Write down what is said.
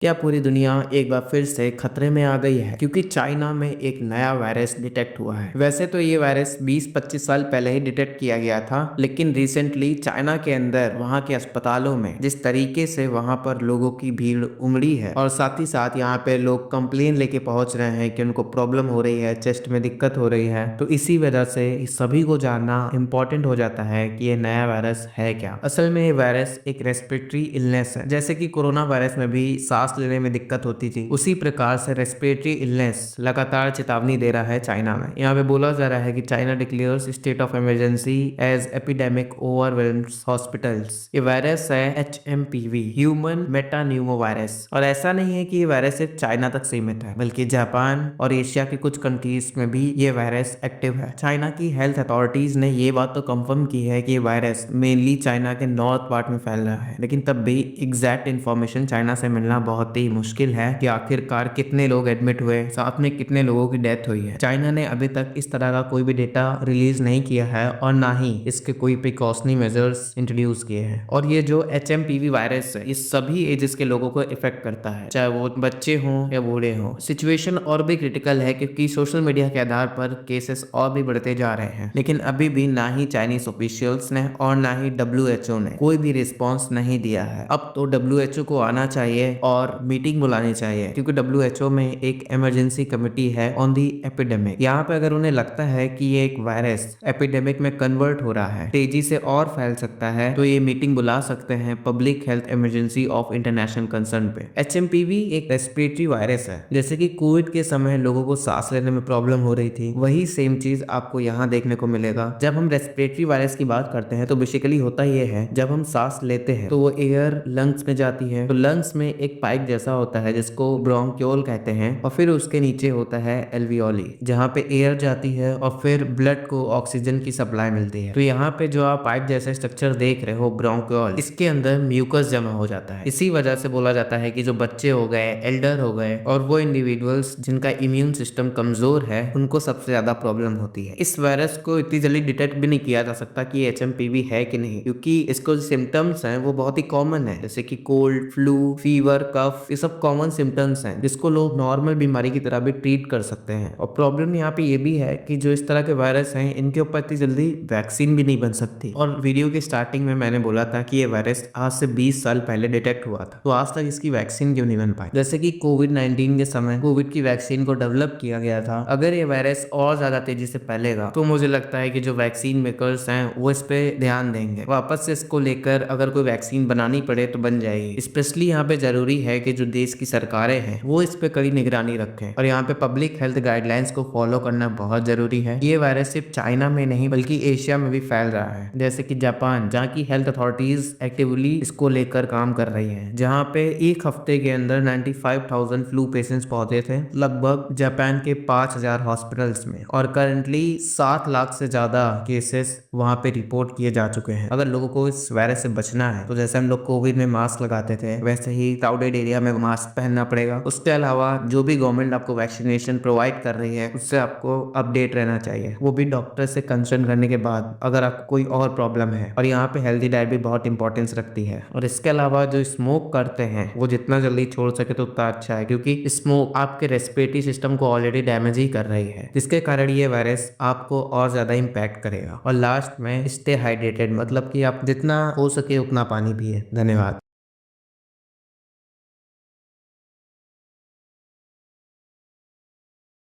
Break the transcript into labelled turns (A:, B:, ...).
A: क्या पूरी दुनिया एक बार फिर से खतरे में आ गई है क्योंकि चाइना में एक नया वायरस डिटेक्ट हुआ है। वैसे तो ये वायरस 20-25 साल पहले ही डिटेक्ट किया गया था, लेकिन रिसेंटली चाइना के अंदर वहां के अस्पतालों में जिस तरीके से वहां पर लोगों की भीड़ उमड़ी है और साथ ही साथ यहाँ पे लोग कंप्लेन लेके पहुंच रहे हैं कि उनको प्रॉब्लम हो रही है, चेस्ट में दिक्कत हो रही है, तो इसी वजह से सभी को जानना इम्पोर्टेंट हो जाता है कि ये नया वायरस है क्या। असल में ये वायरस एक रेस्पिरेटरी इलनेस है। जैसे कि कोरोना वायरस में भी सांस लेने में दिक्कत होती थी, उसी प्रकार से रेस्पिरेटरी इलनेस लगातार चेतावनी दे रहा है चाइना में। यहाँ पे बोला जा रहा है कि China declares state of emergency as epidemic overwhelms hospitals. ये वायरस है HMPV, ह्यूमन मेटान्यूमो वायरस। और ऐसा नहीं है कि ये वायरस सिर्फ चाइना तक सीमित है, बल्कि जापान और एशिया के कुछ कंट्रीज में भी ये वायरस एक्टिव है। चाइना की हेल्थ अथॉरिटीज ने ये बात तो कंफर्म की है कि ये वायरस मेनली चाइना के नॉर्थ पार्ट में फैल रहा है, लेकिन तब भी एग्जैक्ट इन्फॉर्मेशन चाइना से मिलना बहुत ही मुश्किल है कि आखिरकार कितने लोग एडमिट हुए, साथ में कितने लोगों की डेथ हुई है। चाइना ने अभी तक इस तरह का कोई भी डेटा रिलीज नहीं किया है और ना ही इसके कोई प्रिकॉशनरी मेजर्स इंट्रोड्यूस किए हैं। और ये जो HMPV वायरस है, ये सभी एजेस के लोगों को इफेक्ट करता है, चाहे वो बच्चे हों या बूढ़े हों। सिचुएशन और भी क्रिटिकल है क्योंकि सोशल मीडिया के आधार पर केसेस और भी बढ़ते जा रहे हैं, लेकिन अभी भी ना ही चाइनीज ऑफिशियल्स ने और ना ही WHO ने कोई भी रिस्पॉन्स नहीं दिया है। अब तो WHO को आना चाहिए और मीटिंग बुलानी चाहिए, क्योंकि WHO में एक इमरजेंसी कमेटी है ऑन दी एपिडेमिक। यहाँ पे अगर उन्हें लगता है कि ये एक वायरस एपिडेमिक में कन्वर्ट हो रहा है, तेजी से और फैल सकता है, तो ये मीटिंग बुला सकते हैं public health emergency of international concern पे। HMPV एक रेस्पिरेटरी वायरस है। जैसे कि कोविड के समय लोगों को सांस लेने में प्रॉब्लम हो रही थी, वही सेम चीज आपको यहाँ देखने को मिलेगा। जब हम रेस्पिरेटरी वायरस की बात करते हैं तो बेसिकली होता यह है, जब हम सांस लेते हैं तो वो एयर लंग्स में जाती है, तो लंग्स में एक पाइप जैसा होता है जिसको ब्रोंक्योल कहते हैं, और फिर उसके नीचे होता है एल्वियोली, जहाँ पे एयर जाती है और फिर ब्लड को ऑक्सीजन की सप्लाई मिलती है। तो यहाँ पे जो आप पाइप जैसा स्ट्रक्चर देख रहे हो ब्रोंक्योल, इसके अंदर म्यूकस जमा हो जाता है। इसी वजह से बोला जाता है कि जो बच्चे हो गए, एल्डर हो गए और वो इंडिविजुअल्स जिनका इम्यून सिस्टम कमजोर है, उनको सबसे ज्यादा प्रॉब्लम होती है। इस वायरस को इतनी जल्दी डिटेक्ट भी नहीं किया जा सकता कि HMPV है कि नहीं, क्योंकि इसको जो सिम्टम्स हैं वो बहुत ही कॉमन है, जैसे कि कोल्ड, फ्लू, फीवर, कफ, ये सब कॉमन सिम्टम्स हैं जिसको लोग नॉर्मल बीमारी की तरह भी ट्रीट कर सकते हैं। और प्रॉब्लम यहाँ पे ये भी है कि जो इस तरह के वायरस हैं, इनके ऊपर इतनी जल्दी वैक्सीन भी नहीं बन सकती। और वीडियो के स्टार्टिंग में मैंने बोला था कि ये वायरस आज से 20 साल पहले डिटेक्ट हुआ था, तो आज तक इसकी वैक्सीन क्यों नहीं बन पाई। जैसे कि कोविड-19 के समय कोविड की वैक्सीन को डेवलप किया गया था। अगर ये वायरस और ज्यादा तेजी से फैलेगा तो मुझे लगता है कि जो वैक्सीन मेकर्स हैं वो इस पे ध्यान देंगे, वापस से इसको लेकर अगर कोई वैक्सीन बनानी पड़े तो बन जाएगी। स्पेशली यहाँ पे जरूरी है कि जो देश की सरकारें हैं वो इस पे कड़ी निगरानी रखें, और यहाँ पे पब्लिक हेल्थ गाइडलाइंस को फॉलो करना बहुत जरूरी है। ये वायरस सिर्फ चाइना में नहीं बल्कि एशिया में भी फैल रहा है, जैसे कि जापान, जहाँ की हेल्थ अथॉरिटीज एक्टिवली इसको लेकर काम कर रही है, जहाँ पे एक हफ्ते के अंदर 95,000 फ्लू पेशेंट्स पहुंचे थे लगभग जापान के 5,000 हॉस्पिटल्स में, और करंटली 7 लाख से ज्यादा केसेस वहां पे रिपोर्ट किए जा चुके हैं। अगर लोगों को इस वायरस से बचना है तो जैसे हम लोग कोविड में मास्क लगाते थे, वैसे ही क्राउडेड एरिया में मास्क पहनना पड़ेगा। उसके अलावा जो भी गवर्नमेंट आपको वैक्सीनेशन प्रोवाइड कर रही है उससे आपको अपडेट रहना चाहिए, वो भी डॉक्टर से कंसल्ट करने के बाद, अगर आपको कोई और प्रॉब्लम है। और यहाँ पे हेल्दी डाइट भी बहुत इंपॉर्टेंस रखती है। और इसके अलावा जो स्मोक करते हैं वो जितना जल्दी छोड़ सके तो उतना अच्छा है, क्योंकि स्मोक आपके रेस्पिरेटरी सिस्टम को ऑलरेडी डैमेज ही कर रही है, जिसके कारण ये वायरस आपको और ज्यादा इम्पैक्ट करेगा। और लास्ट में स्टे हाइड्रेटेड, मतलब कि आप जितना हो सके उतना पानी पिए। धन्यवाद।